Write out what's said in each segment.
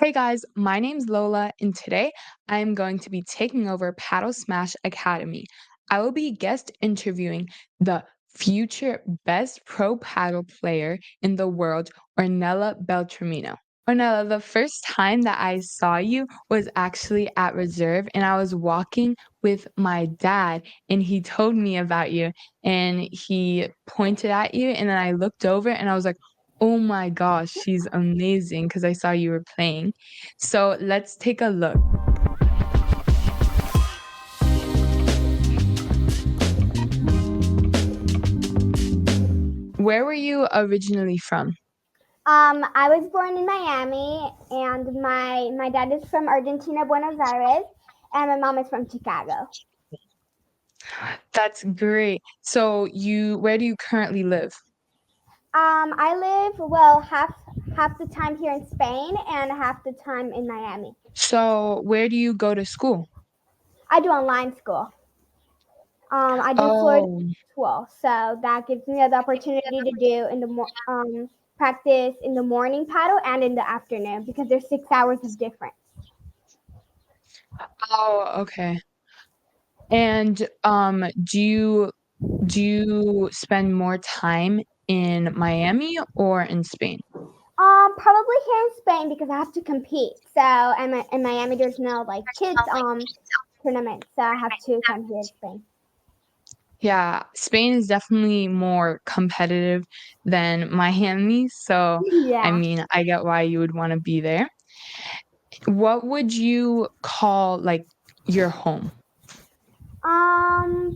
Hey guys, my name's Lola, and today I am going to be taking over Padel Smash Academy. I will be guest interviewing the future best pro paddle player in the world, Ornella Beltramino. Ornella, the first time that I saw you was actually at reserve, and I was walking with my dad, and he told me about you, and he pointed at you, and then I looked over, and I was like, oh my gosh, she's amazing because I saw you were playing. So let's take a look. Where were you originally from? I was born in Miami, and my dad is from Argentina, Buenos Aires, and my mom is from Chicago. That's great. So where do you currently live? I live half the time here in Spain and half the time in Miami. So where do you go to school? I do online school. I do Florida Oh, school, so that gives me the opportunity to do practice in the morning paddle and in the afternoon because there's 6 hours of difference. okay. And do you spend more time in Miami or in Spain? Probably here in Spain because I have to compete. So in Miami, there's no like kids tournament, so I have to come here in Spain. Yeah, Spain is definitely more competitive than Miami, so I Yeah. mean, I get why you would wanna be there. What would you call, like, your home?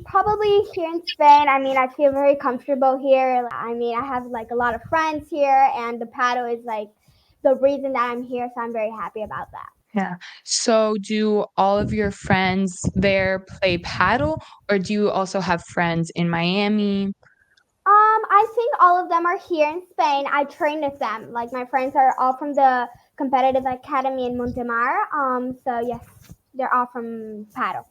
Probably here in Spain. I mean, I feel very comfortable here. I mean, I have like a lot of friends here, and the paddle is like the reason that I'm here. So I'm very happy about that. Yeah. So do all of your friends there play paddle, or do you also have friends in Miami? I think all of them are here in Spain. I train with them. Like my friends are all from the competitive academy in Montemar. So yes, they're all from paddle.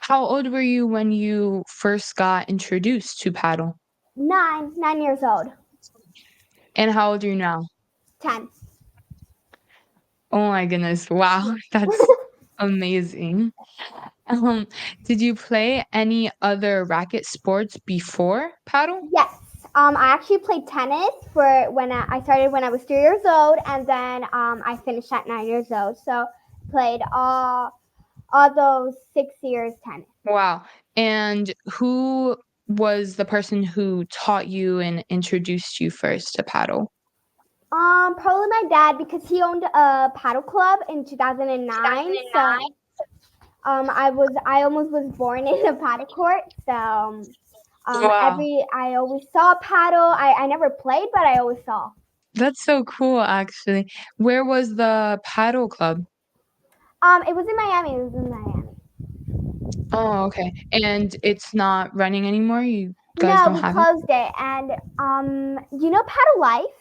How old were you when you first got introduced to paddle? 9 years old. And how old are you now? 10. Oh my goodness, wow, that's amazing. Um, did you play any other racket sports before paddle? Yes. I actually played tennis for when I started when I was 3 years old, and then I finished at 9 years old. So played all those 6 years tennis. Wow. And who was the person who taught you and introduced you first to paddle? Probably my dad because he owned a paddle club in 2009. So I almost was born in a paddle court. So Wow. I always saw paddle. I never played, but I always saw. That's so cool, actually. Where was the paddle club? It was in Miami. It was in Miami. Oh, okay. And it's not running anymore? You guys No, don't we have it? closed it. And you know Paddle Life?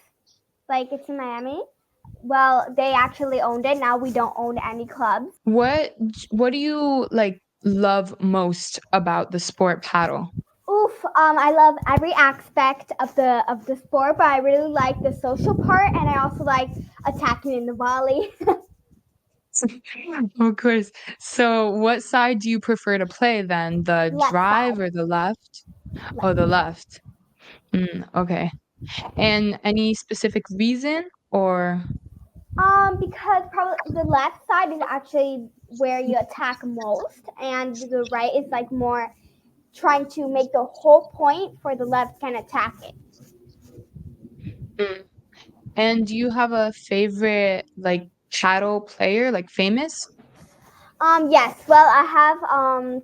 Like it's in Miami. Well, they actually owned it. Now we don't own any clubs. What do you like love most about the sport paddle? Oof, I love every aspect of the sport, but I really like the social part, and I also like attacking in the volley. Of course. So what side do you prefer to play then? The Left drive side, or the left? Oh, left. the left. Okay. And any specific reason or Because probably the left side is actually where you attack most, and the right is like more trying to make the whole point for the left can attack it. mm. And do you have a favorite like paddle player, like famous? Yes. Well, I have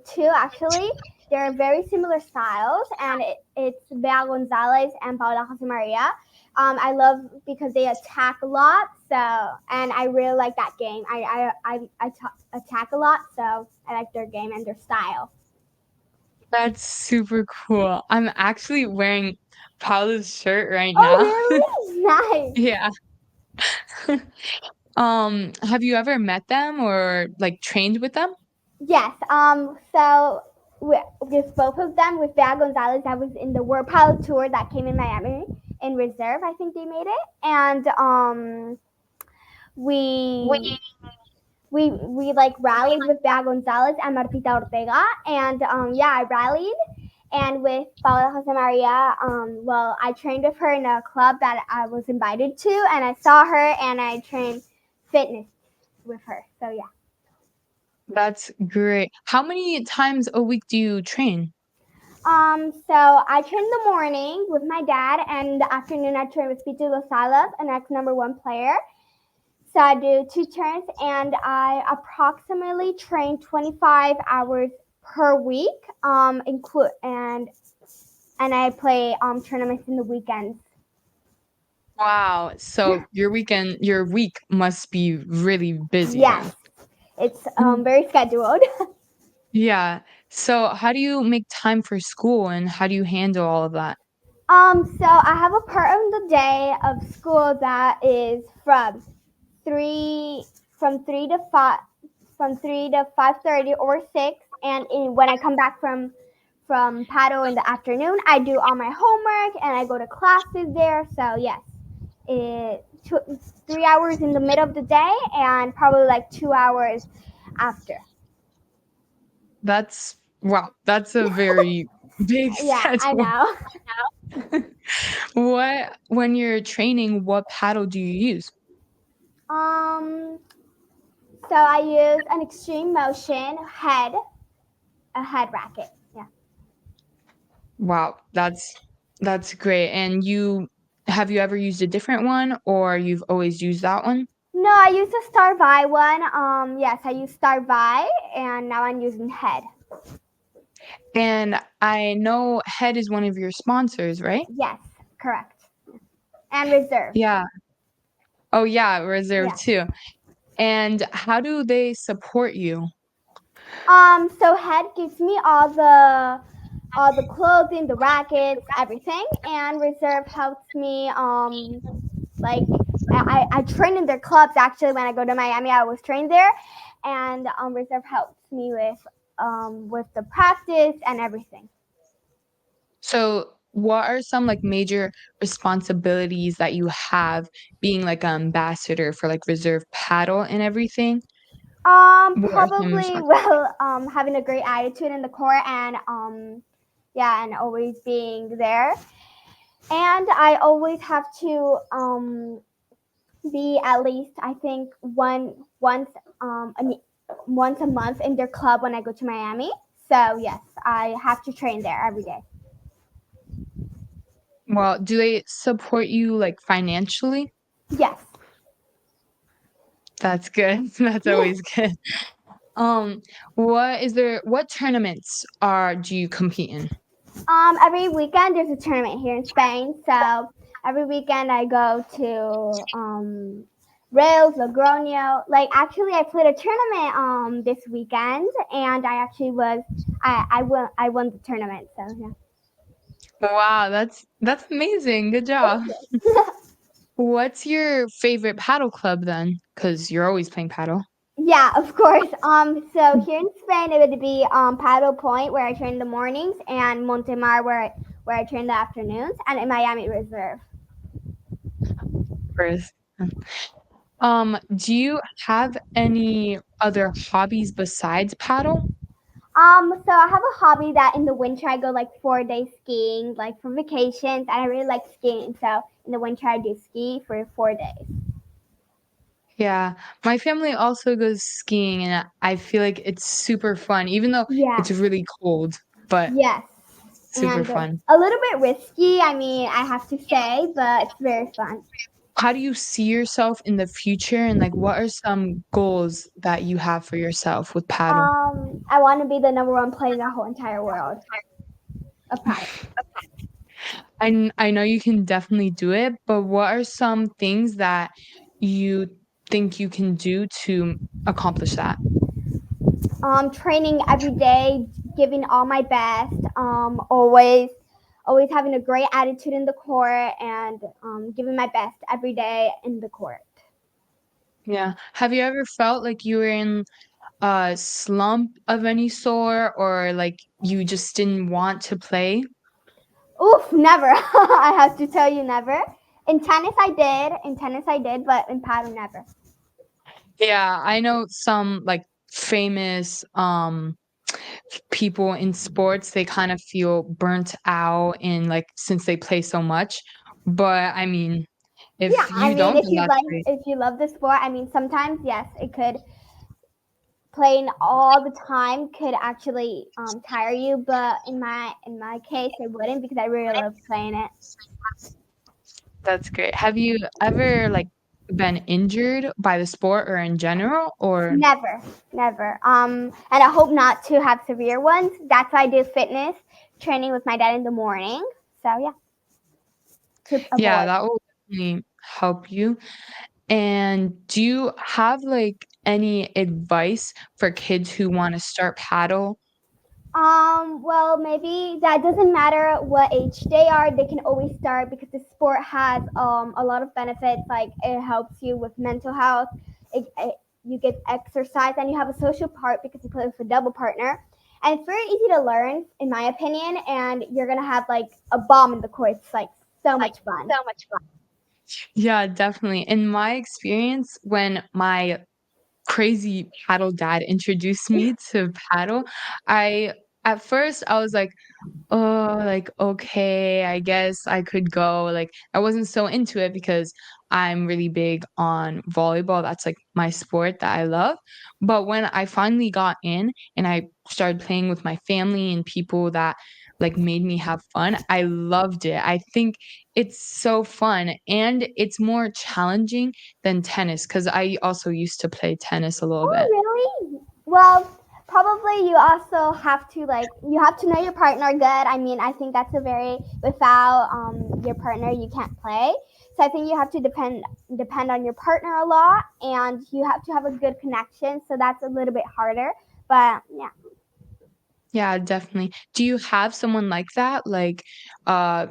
two actually. They're very similar styles, and it's Bea Gonzalez and Paola Jose Maria. I love because they attack a lot, so and I really like that game. Attack a lot, so I like their game and their style. That's super cool. I'm actually wearing Paula's shirt right Oh, now. really? Nice. Yeah. Have you ever met them or like trained with them? Yes. So with both of them, with Bea Gonzalez, I was in the World Pilot Tour that came in Miami in reserve. I think they made it, and we we like rallied with Bea Gonzalez and Martita Ortega, and yeah, I rallied. And with Paola Jose Maria, well, I trained with her in a club that I was invited to, and I saw her, and I trained fitness with her. So yeah. That's great. How many times a week do you train? So I train in the morning with my dad, and in the afternoon I train with Pitu Salas, an ex number one player. So I do 2 turns, and I approximately train 25 hours per week, include and I play tournaments in the weekends. Wow. So your week must be really busy Yes, then. it's Mm. very scheduled. Yeah. So how do you make time for school and how do you handle all of that? So I have a part of the day of school that is three from 3 to 5, from 3 to 5:30 or 6, and when I come back from paddle in the afternoon, I do all my homework and I go to classes there. So yes, it 3 hours in the middle of the day and probably like 2 hours after. That's wow, that's a very big Yeah, I schedule. know. When you're training, what paddle do you use? Um, so I use an extreme motion a head racket. Yeah. Wow, that's great. And you have you ever used a different one or you've always used that one? No, I used the Star Vi one. Yes, I used Star Vi, and now I'm using Head. And I know Head is one of your sponsors, right? Yes, correct. And Reserve. Yeah. Oh yeah, Reserve Yeah. too. And how do they support you? So Head gives me all the clothing, the rackets, everything, and Reserve helps me. Like I train in their clubs actually. When I go to Miami, I was trained there, and Reserve helps me with the practice and everything. So, what are some like major responsibilities that you have being like an ambassador for like Reserve Paddle and everything? What are some Probably well, having a great attitude in the court and yeah, and always being there. And I always have to be at least I think once a month in their club when I go to Miami. So yes, I have to train there every day. well, do they support you like financially? Yes. That's good. That's always good. Um, what tournaments do you compete in? Every weekend there's a tournament here in Spain. So every weekend I go to Rails, Logroño. Like actually, I played a tournament this weekend, and I actually was I won the tournament. So yeah. Wow, that's amazing. Good job. What's your favorite paddle club then? Because you're always playing paddle. Yeah, of course. So here in Spain, it would be Paddle Point where I train in the mornings, and Montemar where I train in the afternoons, and in Miami Reserve. First. Do you have any other hobbies besides paddle? So I have a hobby that in the winter I go like 4 days skiing, like for vacations, and I really like skiing. So in the winter I do ski for 4 days. Yeah, my family also goes skiing, and I feel like it's super fun, even though Yeah. it's really cold, but Yes. super And fun. a little bit risky, I mean, I have to say, but it's very fun. How do you see yourself in the future, and like, what are some goals that you have for yourself with paddle? I want to be the number one player in the whole entire world of paddle. I know you can definitely do it, but what are some things that you think you can do to accomplish that? Training every day, giving all my best, always having a great attitude in the court, and giving my best every day in the court. Yeah. Have you ever felt like you were in a slump of any sort or like you just didn't want to play? Oof, never. I have to tell you, never. In tennis, I did. In tennis, I did, but in paddle, never. Yeah, I know some, like, famous, people in sports, they kind of feel burnt out in, like, since they play so much, but, I mean, Yeah, if I you mean, don't, then that's great. if you love the sport, I mean, sometimes yes, it could playing all the time could actually tire you, but in my case, it wouldn't because I really love playing it. That's great. Have you ever, like, been injured by the sport or in general, or Never, never. And I hope not to have severe ones. That's why I do fitness training with my dad in the morning. So yeah, to yeah, avoid. that will definitely help you. And do you have, like, any advice for kids who wanna start paddle? Well, maybe that doesn't matter what age they are. They can always start because the sport has a lot of benefits. Like it helps you with mental health. You get exercise and you have a social part because you play with a double partner. And it's very easy to learn, in my opinion. And you're gonna have like a bomb in the court. It's like so much fun. Yeah, definitely. In my experience, when my crazy paddle dad introduced me to paddle, I at first, I was like, "Oh, like, okay, I guess I could go," like, I wasn't so into it because I'm really big on volleyball, that's, like, my sport that I love, but when I finally got in and I started playing with my family and people that, like, made me have fun, I loved it. I think it's so fun, and it's more challenging than tennis because I also used to play tennis a little Oh, bit. really? Well, probably you also have to like you have to know your partner good. I mean, I think that's a very without your partner you can't play. So I think you have to depend on your partner a lot, and you have to have a good connection. So that's a little bit harder. But yeah. Yeah, definitely. Do you have someone like that? Like, a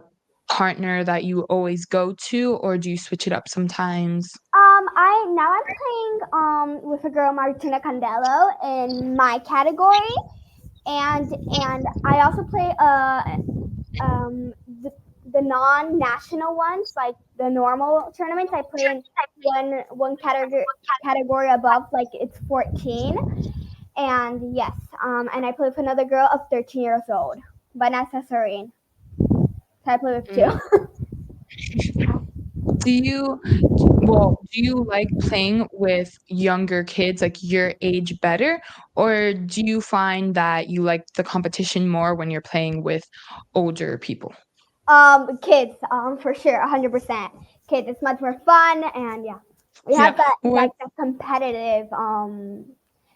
partner that you always go to, or do you switch it up sometimes? I now I'm playing with a girl Martina Candelo in my category, and I also play um, the, the non-national ones, like the normal tournaments. I play in one category above, like it's 14. And yes, and I play with another girl of 13 years old, Vanessa Serene. So I play with Mm. two. Do you do you like playing with younger kids, like your age better, or do you find that you like the competition more when you're playing with older people? Kids, for sure, 100%. Kids, it's much more fun, and yeah, we Yeah. have that What like that competitive.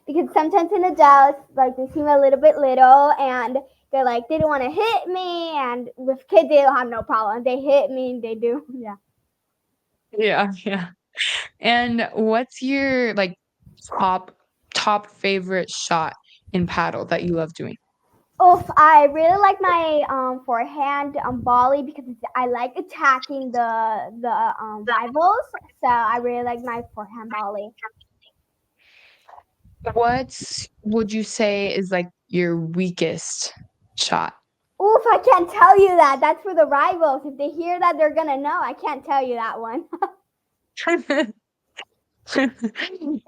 Because sometimes in adults, like they seem a little bit little, and they're like they don't want to hit me, and with kids they don't have no problem. They hit me, they do. Yeah. yeah, yeah. And what's your, like, top top favorite shot in paddle that you love doing? Oof, I really like my forehand volley because I like attacking the rivals. So I really like my forehand volley. What would you say is, like, your weakest shot? Oof, I can't tell you that. That's for the rivals. If they hear that, they're gonna know. I can't tell you that one.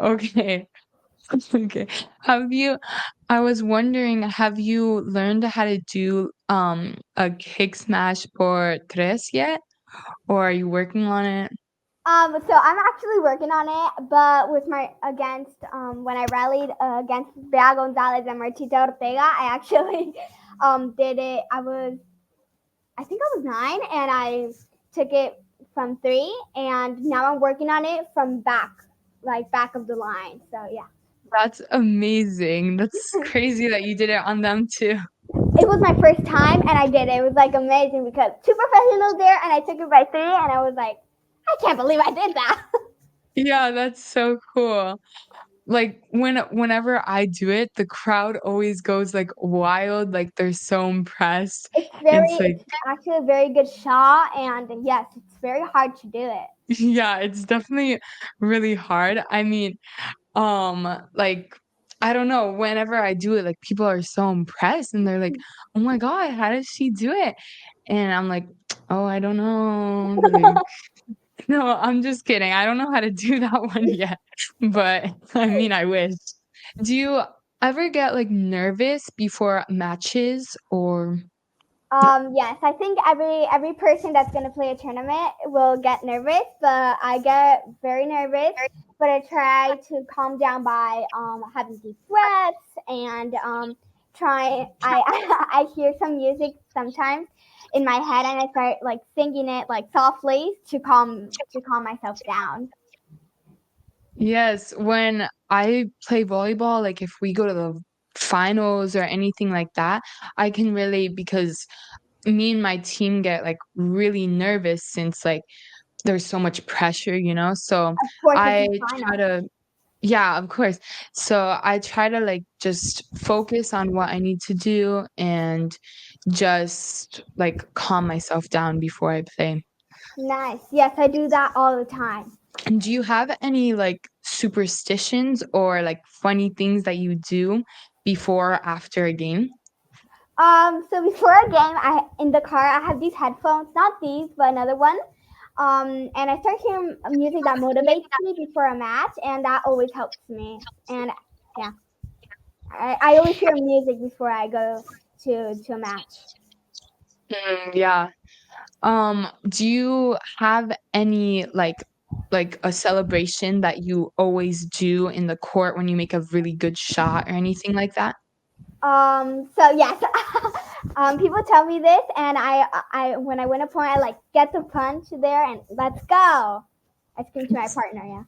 Okay. Okay. Have you I was wondering, have you learned how to do, a kick smash por tres yet? Or are you working on it? So I'm actually working on it, but with my against when I rallied against Bea Gonzalez and Martita Ortega, I actually did it. I think I was 9, and I took it from 3, and now I'm working on it from back, like back of the line. So yeah, That's amazing. That's crazy that you did it on them too. it was my first time, and I did it. It was like amazing because 2 professionals there, and I took it by 3, and I was like, I can't believe I did that. Yeah, that's so cool. Like, whenever I do it, the crowd always goes, like, wild, like, they're so impressed. It's like It's actually a very good shot, and yes, it's very hard to do it. yeah, it's definitely really hard. I mean, like, I don't know, whenever I do it, like, people are so impressed and they're like, "Oh my god, how does she do it?" And I'm like, "Oh, I don't know." Like No, I'm just kidding. I don't know how to do that one yet, but I mean, I wish. Do you ever get, like, nervous before matches or no? Yes, I think every person that's gonna play a tournament will get nervous, but I get very nervous. But I try to calm down by having deep breaths and try. I hear some music sometimes in my head, and I start like singing it like softly to calm myself down. Yes, when I play volleyball, like, if we go to the finals or anything like that, I can relate because me and my team get, like, really nervous since, like, there's so much pressure, so Of course, it's I the try final. to yeah, of course. So I try to, like, just focus on what I need to do and just, like, calm myself down before I play. Nice. Yes, I do that all the time. And do you have any, like, superstitions or, like, funny things that you do before or after a game? So before a game, I in the car I have these headphones, not these, but another one. And I start hearing music that motivates me before a match, and that always helps me. And yeah, I always hear music before I go to a match. Yeah. Do you have any, like, a celebration that you always do in the court when you make a really good shot or anything like that? So yes, people tell me this, and I when I win a point, I like get the punch there and let's go. I scream to my partner. Yeah.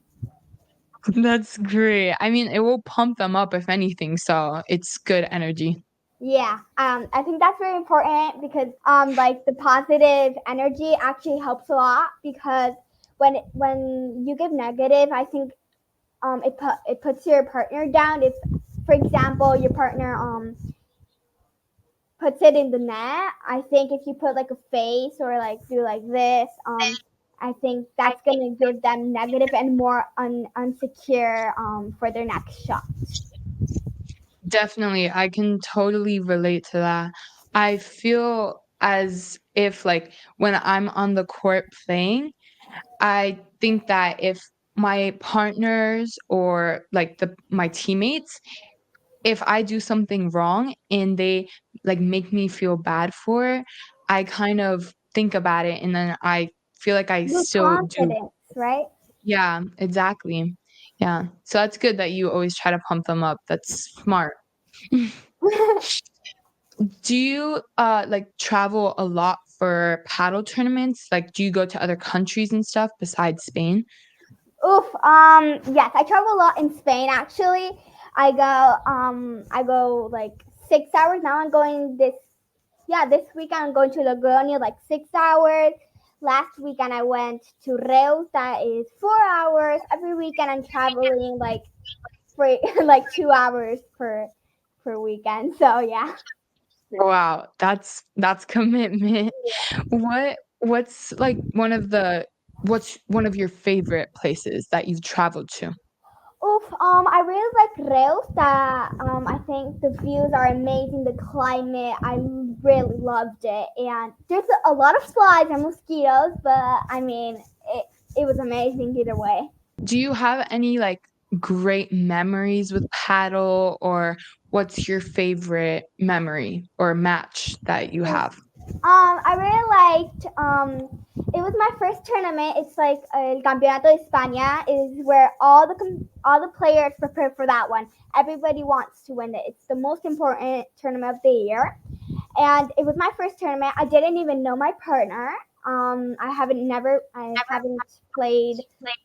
That's great. I mean, it will pump them up if anything, so it's good energy. Yeah, I think that's very important because like the positive energy actually helps a lot because when you give negative, I think it puts your partner down. If, for example, your partner puts it in the net, I think if you put like a face or like do like this, I think that's gonna give them negative and more unsecure for their next shot. Definitely, I can totally relate to that. I feel as if, like, when I'm on the court playing, I think that if my partners or, like, my teammates, if I do something wrong and they, like, make me feel bad for it, I kind of think about it and then I feel like I Lose still do. confidence, right? Yeah, exactly. Yeah. So that's good that you always try to pump them up. That's smart. Do you, like, travel a lot for paddle tournaments? Like, do you go to other countries and stuff besides Spain? Oof. Yes, I travel a lot in Spain. Actually, I go like 6 hours. Now I'm going this. Yeah, this weekend I'm going to Logroño like 6 hours. Last weekend I went to Reus. That is 4 hours. Every weekend I'm traveling like for like 2 hours per weekend. So yeah. Wow, that's commitment. What's, like, what's one of your favorite places that you've traveled to? Oof, I really like Reus. That I think the views are amazing. The climate, I really loved it. And there's a lot of flies and mosquitoes, but I mean, it was amazing either way. Do you have any, like, great memories with paddle, or what's your favorite memory or match that you Oof. have? I really liked. It was my first tournament. It's like El Campeonato de España. Is where all the players prepare for that one. Everybody wants to win it. It's the most important tournament of the year. And it was my first tournament. I didn't even know my partner. I haven't played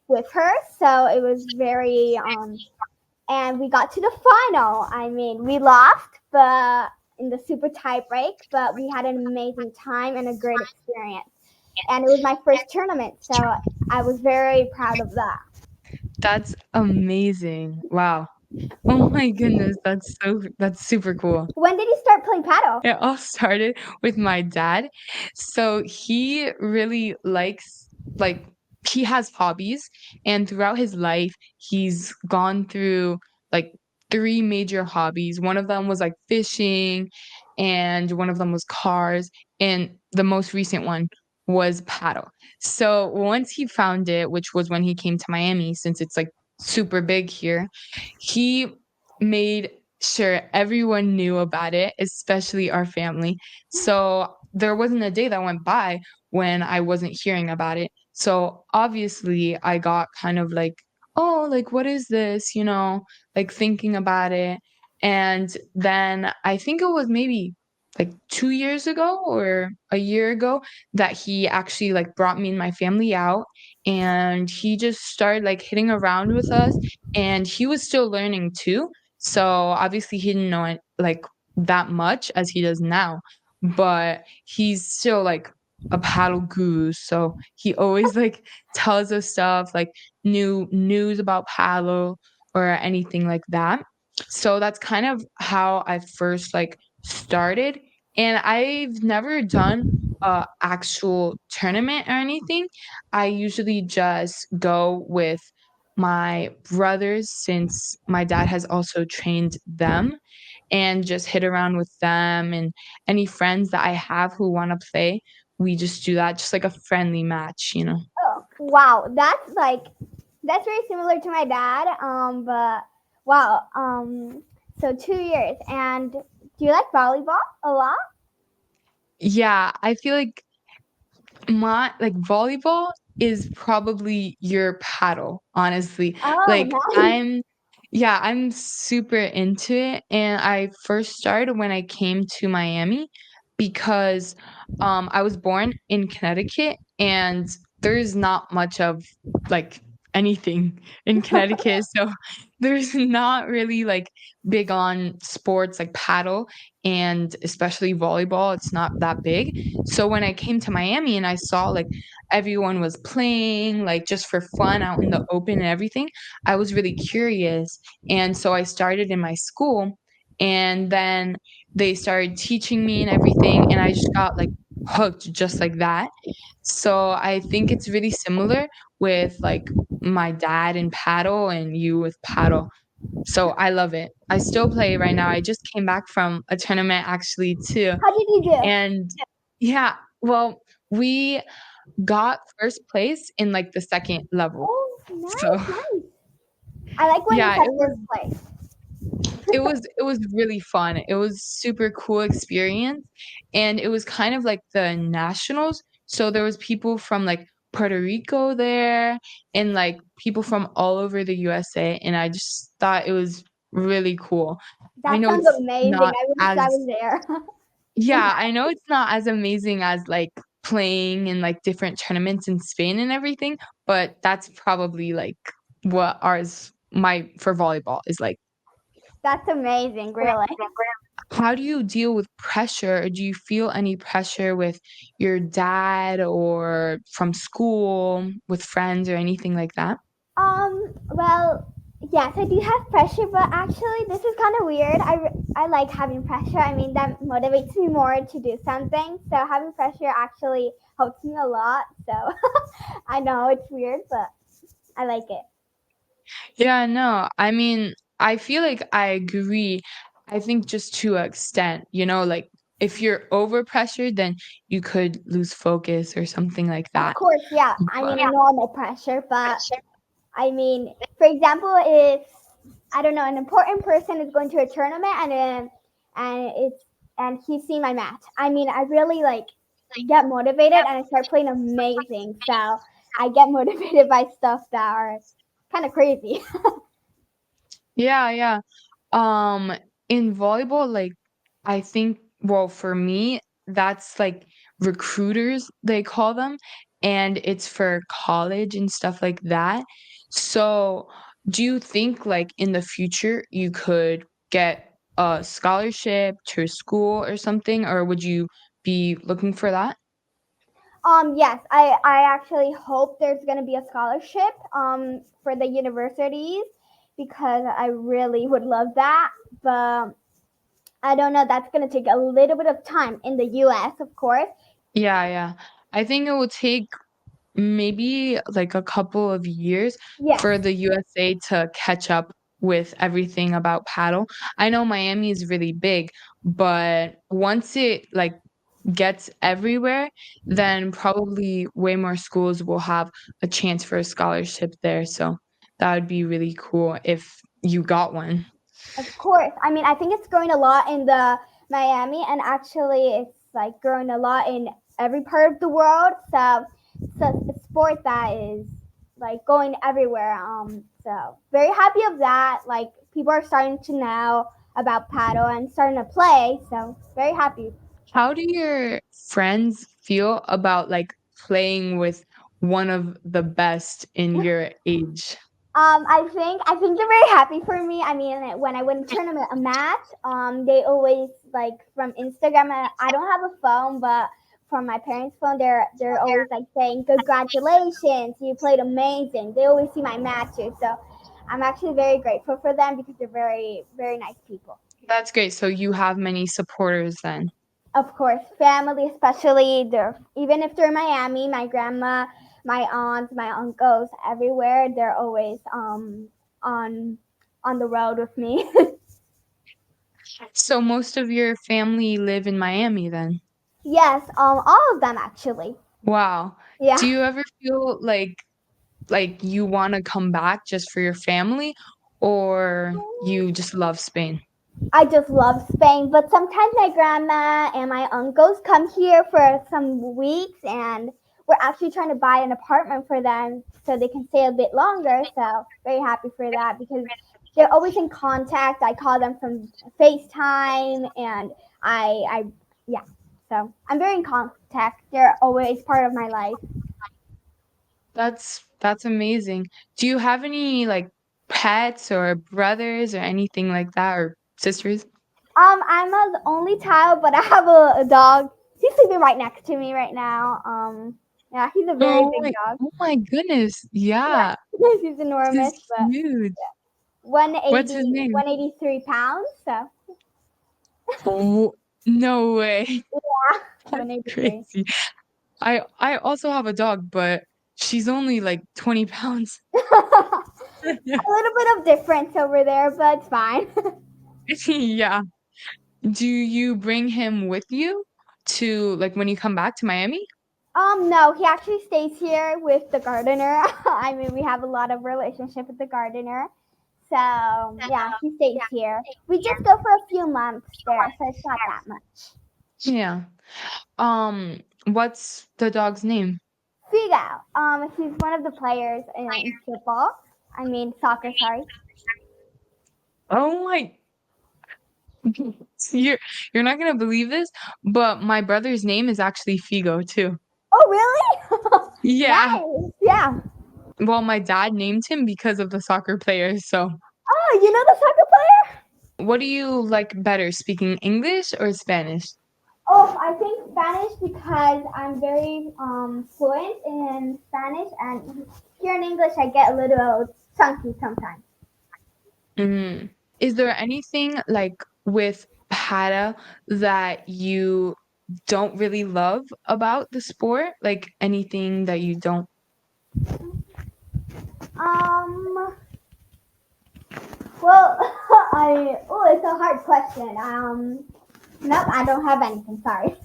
with her, so it was very and we got to the final. I mean, we lost, but in the super tie break, but we had an amazing time and a great experience. And it was my first tournament, so I was very proud of that. That's amazing. Wow. Oh my goodness, that's super cool. When did you start playing paddle? It all started with my dad. So he really likes, like, he has hobbies, and throughout his life, he's gone through, like, 3 major hobbies. One of them was, like, fishing, and one of them was cars, and the most recent one was paddle. So once he found it, which was when he came to Miami, since it's like super big here, he made sure everyone knew about it, especially our family. So there wasn't a day that went by when I wasn't hearing about it. So obviously I got kind of like, oh, like what is this? Like thinking about it. And then I think it was maybe like 2 years ago or a year ago that he actually like brought me and my family out, and he just started like hitting around with us, and he was still learning too. So obviously he didn't know it like that much as he does now, but he's still like a paddle guru. So he always like tells us stuff like new news about paddle or anything like that. So that's kind of how I first like started. And I've never done a actual tournament or anything. I usually just go with my brothers since my dad has also trained them, and just hit around with them, and any friends that I have who wanna play, we just do that, just like a friendly match. Oh, wow, that's very similar to my dad. But wow. So 2 years, and do you like volleyball a lot? Yeah, I feel like my like, volleyball is probably your paddle, honestly. Oh, Like, nice. I'm super into it, and I first started when I came to Miami because, I was born in Connecticut, and there's not much of, like, anything in Connecticut, so there's not really, like, big on sports like paddle, and especially volleyball, it's not that big. So when I came to Miami and I saw, like, everyone was playing, like, just for fun out in the open and everything, I was really curious, and so I started in my school, and then they started teaching me and everything, and I just got, like, hooked just like that. So I think it's really similar with, like, my dad in paddle and you with paddle. So I love it. I still play right now. I just came back from a tournament actually too, How did you do? and yeah, well, we got 1st place in, like, the 2nd level. Oh, So, nice, nice. I like when you yeah, said first place. it was really fun. It was super cool experience, and it was kind of like the nationals, so there was people from, like, Puerto Rico there and, like, people from all over the USA, and I just thought it was really cool. I That know sounds it's amazing. not I wish I as was there. In Yeah, I know it's not as amazing as, like, playing in, like, different tournaments in Spain and everything, but that's probably, like, what ours my for volleyball is like. That's amazing, really. How do you deal with pressure? Or do you feel any pressure with your dad or from school, with friends or anything like that? Well, yes, I do have pressure, but actually, this is kind of weird. I like having pressure. I mean, that motivates me more to do something. So having pressure actually helps me a lot. So I know it's weird, but I like it. Yeah, no, I mean, I feel like I agree. I think just to an extent, like, if you're over pressured, then you could lose focus or something like Of that. course, yeah. I But mean, a normal pressure, but I mean, for example, if I don't know, an important person is going to a tournament and it's and he's seen my match. I mean, I really like get motivated and I start playing amazing. So I get motivated by stuff that are kind of crazy. yeah, yeah. Um, in volleyball, like, I think, well, for me, that's like recruiters, they call them, and it's for college and stuff like that. So, do you think, like, in the future you could get a scholarship to school or something, or would you be looking for that? Yes, I actually hope there's gonna be a scholarship for the universities because I really would love that. But I don't know. That's gonna take a little bit of time in the U.S. Of course. Yeah, yeah. I think it would take maybe, like, a couple of years Yes. for the USA to catch up with everything about paddle. I know Miami is really big, but once it, like, gets everywhere, then probably way more schools will have a chance for a scholarship there. So that would be really cool if you got one. Of course. I mean, I think it's growing a lot in the Miami, and actually, it's like growing a lot in every part of the world. So it's a sport that is like going everywhere. So very happy of that. Like people are starting to know about paddle and starting to play. So very happy. How do your friends feel about like playing with one of the best in your age? I think they're very happy for me. I mean, when I win a tournament, a match, they always like from Instagram. I don't have a phone, but from my parents' phone, they're always like saying, "Congratulations, you played amazing." They always see my matches, so I'm actually very grateful for them because they're very very nice people. That's great. So you have many supporters then. Of course, family, especially they're even if they're in Miami, my grandma, my aunts, my uncles, everywhere, they're always on on the road with me. So most of your family live in Miami then? Yes, all of them actually. Wow. Yeah. Do you ever feel like you wanna come back just for your family, or you just love Spain? I just love Spain, but sometimes my grandma and my uncles come here for some weeks, and we're actually trying to buy an apartment for them so they can stay a bit longer. So very happy for that because they're always in contact. I call them from FaceTime, and I yeah. So I'm very in contact. They're always part of my life. That's amazing. Do you have any, like, pets or brothers or anything like that, or sisters? I'm the only child, but I have a dog. He's sleeping right next to me right now. Yeah, he's a very big dog. Oh my goodness, Yeah, yeah, he's enormous, he's but huge. one What's his eighty, name? 183 pounds. So Oh, no way. yeah, That's 183. crazy. I also have a dog, but she's only, like, 20 pounds. A little bit of difference over there, but it's fine. Yeah. Do you bring him with you to like, when you come back to Miami? No, he actually stays here with the gardener. I mean, we have a lot of relationship with the gardener. So yeah, he stays here. We just go for a few months there, so it's not that much. Yeah. What's the dog's name? Figo. He's one of the players in football. I mean soccer. Sorry. Oh my you're you're not gonna believe this, but my brother's name is actually Figo too. Oh, really? Yeah. Nice. Yeah. Well, my dad named him because of the soccer player, so Oh, you know the soccer player? what do you like better, speaking English or Spanish? Oh, I think Spanish because I'm very fluent in Spanish, and here in English I get a little chunky sometimes. Mm. Is there anything like with paddle that you don't really love about the sport? Like anything that you don't Um. Well, it's a hard question. Nope, I don't have anything. Sorry.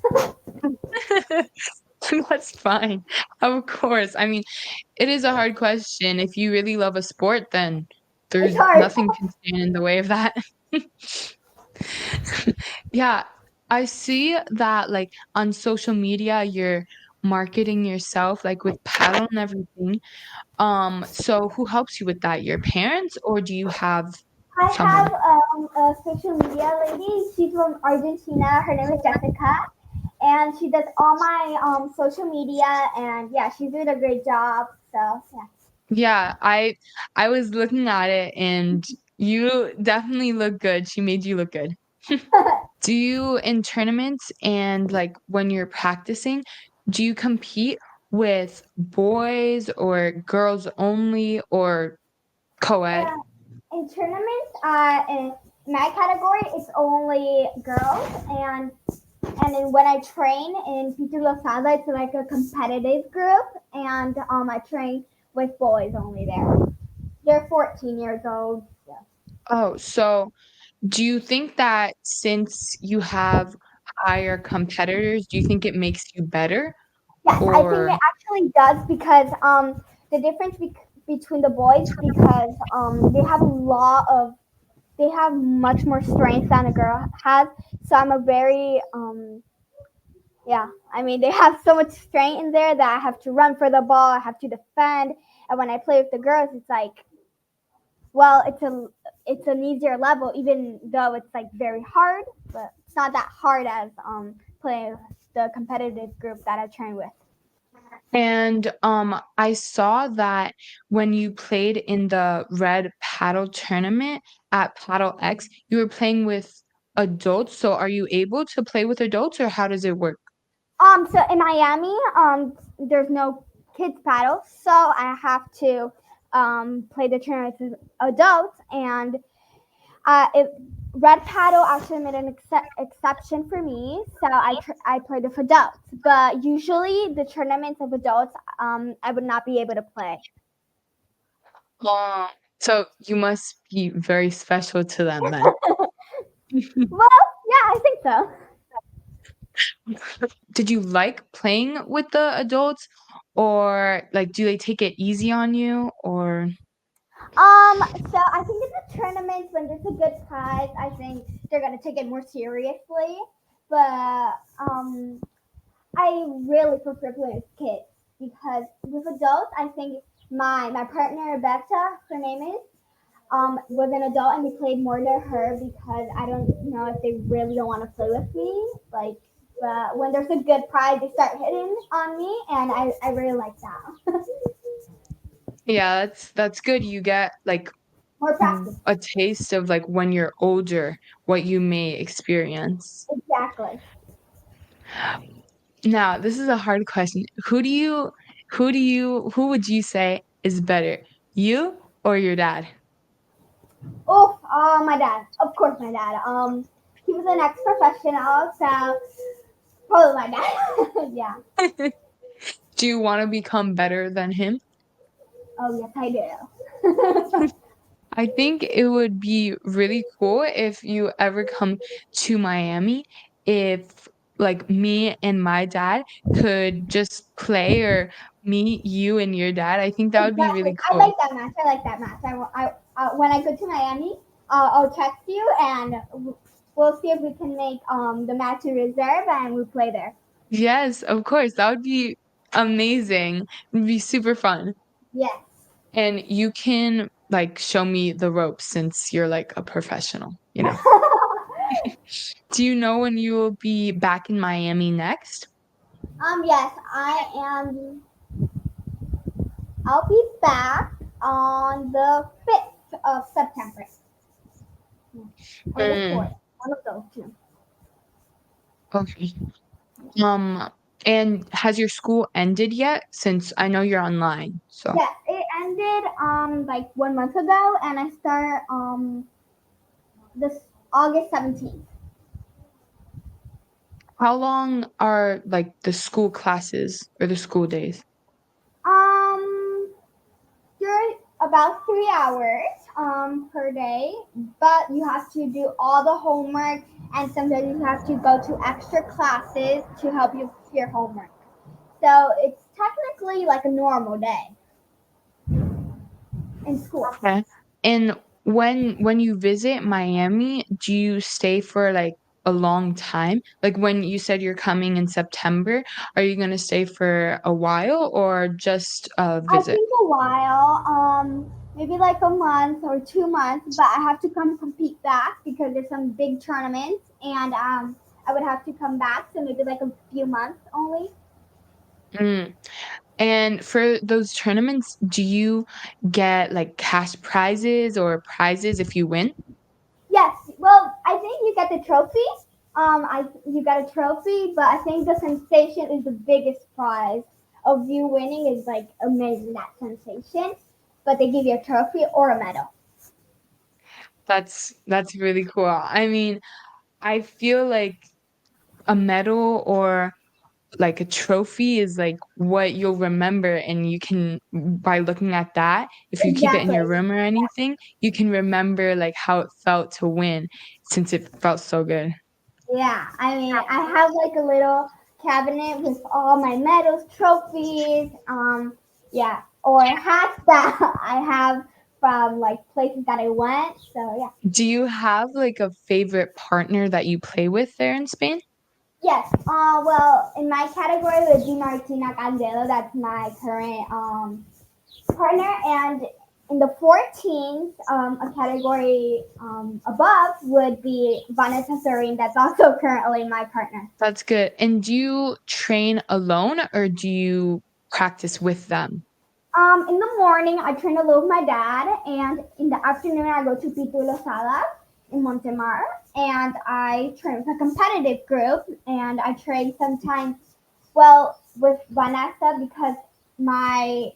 That's fine. Of course. I mean, it is a hard question. If you really love a sport, then It's there's hard. nothing can stand in the way of that. Yeah, I see that like on social media you're marketing yourself like with paddle and everything. So who helps you with that? Your parents or do you have I someone? have a social media lady. She's from Argentina. Her name is Jessica, and she does all my social media. And yeah, she's doing a great job. So yeah. Yeah, I was looking at it and you definitely look good. She made you look good. Do you in tournaments and like when you're practicing, do you compete with boys or girls only or co-ed? In tournaments, in my category, it's only girls, and then when I train in Título Sada, it's like a competitive group, and I train with boys only there. They're 14 years old. So. Oh, so do you think that since you have higher competitors, do you think it makes you better? Yes, I think Or it actually does because the difference between the boys because they have much more strength than a girl has. So I'm a very yeah. I mean, they have so much strength in there that I have to run for the ball, I have to defend, and when I play with the girls, it's like, well, it's an easier level, even though it's like very hard, but it's not that hard as playing with the competitive group that I train with. and, I saw that when you played in the Red Paddle tournament at Paddle X, you were playing with adults, so are you able to play with adults, or how does it work? So in Miami, there's no kids paddle, so I have to play the tournament with adults, and it, Red Paddle actually made an exception for me, so I played with adults. But usually the tournaments of adults, I would not be able to play. Oh, so you must be very special to them then. Well, yeah, I think so. Did you like playing with the adults, or, like, do they take it easy on you, or So I think in the tournaments when there's a good prize, I think they're gonna take it more seriously. But I really prefer playing with kids because with adults, I think my partner Rebecca, her name is, was an adult and we played more to her because I don't know if they really don't want to play with me. Like, but when there's a good prize, they start hitting on me, and I really like that. yeah, that's good. You get, like, More practice. a taste of, like, when you're older, what you may experience. Exactly. Now, this is a hard question. Who would you say is better, you or your dad? Oh, my dad. Of course, my dad. He was an ex-professional, so probably my dad. Yeah. Do you wanna become better than him? Oh yes, I do. I think it would be really cool if you ever come to Miami, if, like, me and my dad could just play, or me, you, and your dad. I think that would be Exactly. really I cool. like that match. I like that match. When I go to Miami, I'll text you and we'll see if we can make the match to reserve and we'll play there. Yes, of course, that would be amazing. It'd be super fun. Yes. And you can, like, show me the ropes since you're, like, a professional, you know? Do you know when you will be back in Miami next? Yes, I am. I'll be back on the 5th of September or the Mm, 4th. One of those two. okay. Um, and has your school ended yet? Since I know you're online, so Yes, it ended like 1 month ago, and I start this August 17th. how long are, like, the school classes or the school days? Um, you're about 3 hours per day, but you have to do all the homework, and sometimes you have to go to extra classes to help you with your homework. So it's technically like a normal day in school. Okay. And when you visit Miami, do you stay for, like, a long time? Like, when you said you're coming in September, are you gonna stay for a while or just a I visit? think a while, maybe like a month or 2 months, but I have to come compete back because there's some big tournaments, and I would have to come back, so maybe like a few months only. Mm. And for those tournaments, do you get, like, cash prizes or prizes if you win? Yes, well, I think you get the trophy. You got a trophy, but I think the sensation is the biggest prize of you winning is like amazing that sensation. But they give you a trophy or a medal. That's really cool. I mean, I feel like a medal or, like, a trophy is, like, what you'll remember, and you can, by looking at that, if you keep it in Exactly. your room or anything, you can remember, like, how it felt to win since it felt so good. Yeah, I mean, I have like a little cabinet with all my medals, trophies, yeah, or hats that I have from like places that I went. So yeah. Do you have like a favorite partner that you play with there in Spain? Yes. Well, in my category would be Martina Candelo. That's my current partner, and in the 14th, a category above would be Vanessa Serene. That's also currently my partner. That's good. And do you train alone or do you practice with them? In the morning, I train a little with my dad, and in the afternoon, I go to Pitu Losada in Montemar, and I train with a competitive group, and I train sometimes, well, with Vanessa because my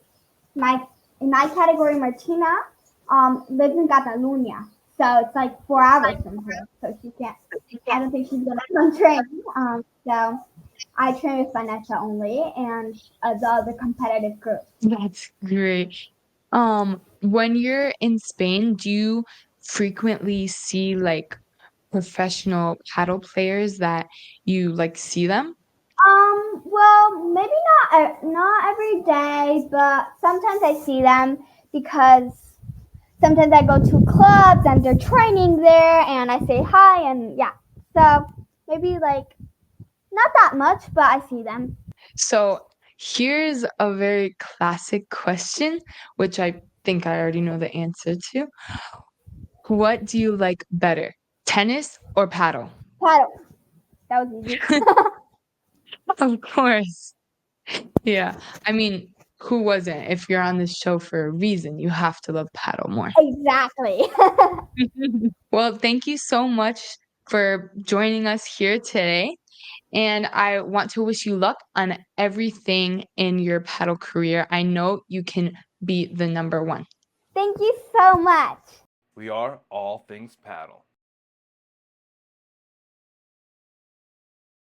my in my category, Martina lives in Catalonia, so it's like 4 hours from here, so she can't. I don't think she's gonna come train. So I train with Vanessa only, and the other competitive group. That's great. When you're in Spain, do you frequently see like professional paddle players that you like see them? Well, maybe not every day, but sometimes I see them because sometimes I go to clubs and they're training there, and I say hi, and yeah. So maybe like not that much, but I see them. So here's a very classic question, which I think I already know the answer to. What do you like better, tennis or paddle? Paddle. That was easy. Of course. Yeah. I mean, who wasn't? If you're on this show for a reason, you have to love paddle more. Exactly. Well, thank you so much for joining us here today. And I want to wish you luck on everything in your paddle career. I know you can be the number one. Thank you so much. We are all things paddle.